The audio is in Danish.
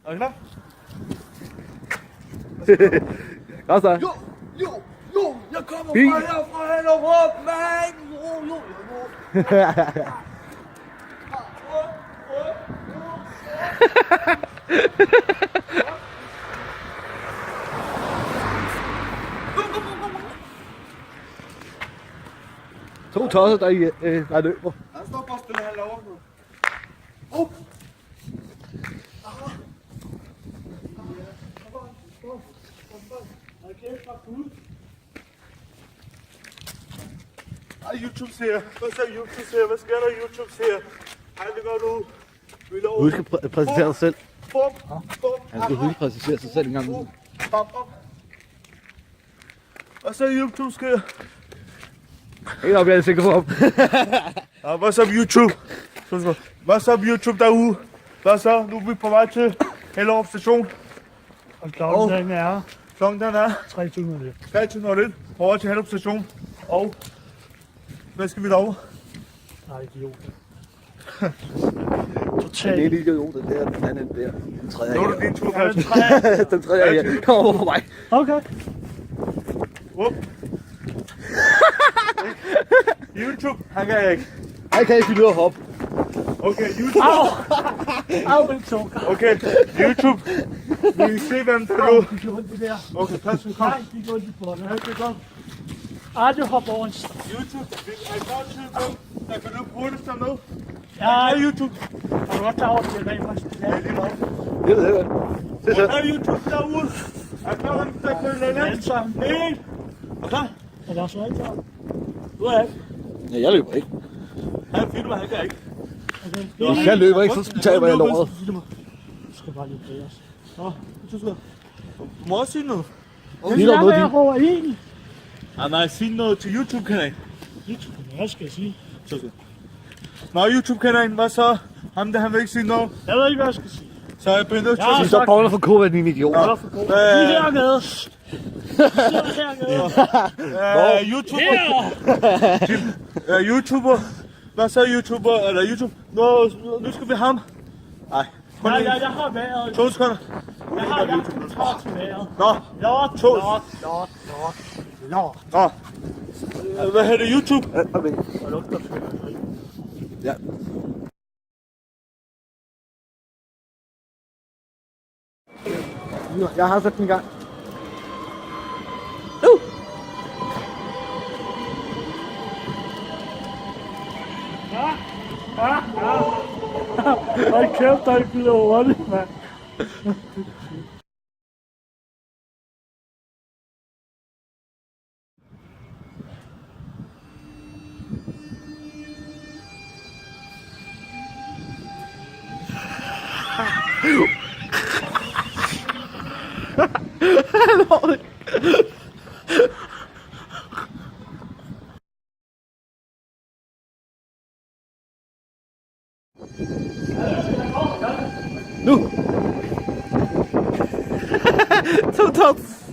Er du klar? Godt så. Jo, jeg kommer fra herfra, Hellerup, mand! Jo. To tosser, der løber. Han står bare stille, han laver nu. Ej, YouTube-serie. Hvad så YouTube-serie? Hvad sker der YouTube-serie? Hej, vi går nu. Vi lover. Husk at præsentere dig selv. Bum. Han skal huske at præsentere sig selv en gang. Bum. Hvad så YouTube-serie? Helt op, jeg er sikker på. Ja, hvad så YouTube? Hvad så YouTube derude? Hvad så? Nu er vi på vej til Hellerup station. Og klokken er Klokken den er 23:01. over til Hellerup station. Og hvad skal vi derovre? Nej, idiot. Det er Totalt. lige idiot, den der, den anden der. Den tredje Nu er her. det din tur, Ja, Christian. Den tredje her. Kom over for mig. Okay. Up. YouTube, han kan ikke. Hej, kan jeg finde ud af hoppe? Okay, YouTube. Au, min tunge. Okay, YouTube. Vi se, hvem der nu. De går det der. Okay, pas, kom. Nej, de går ikke på det. Ja, det går. Du hopper over en YouTube, vi er klar til at der kan løbe hurtigt dernede. Ja, Hej, YouTube. er du godt klar over, at det er rent faktisk? Ja, lige meget. Det ved jeg godt. Det er så. Hej, YouTube derude. Er klar, der kan løbe Alle lidt. sammen. Helt. Og klar. Er der også alle sammen? Du er ikke. Ja, jeg løber ikke. Han filmer, han kan ikke. Okay. Jeg løber ikke, så taber jeg låret. Du skal bare lige blære os. Nå, det er du må også sige noget. Lige der noget, Jeg de... råber egentlig. Ah, nej, sig noget til YouTube-kanalen. Hvad skal jeg sige? Nå, YouTube-kanalen, hvad så? Ham der, han vil ikke sige noget. Jeg ved ikke, hvad jeg skal sige. Så jeg bliver nødt til Ja, at De sige står bagler for K, din idiot. De er hernede. De er hernede. YouTuber. Her! YouTuber. Hvad så YouTuber? Eller YouTube? Nu skal vi ham. Nej. Nej, jeg har været. 2 sekunder. Jeg har lagt kontrol til vejret. Nå. Lort, 2. lort. Nå. Hvad hedder det? YouTube? Og lugter fyrværkeri. Ja. Jeg har sat den i gang. Hold kæft, der er ikke hurtigt, mand. Nu! To tots!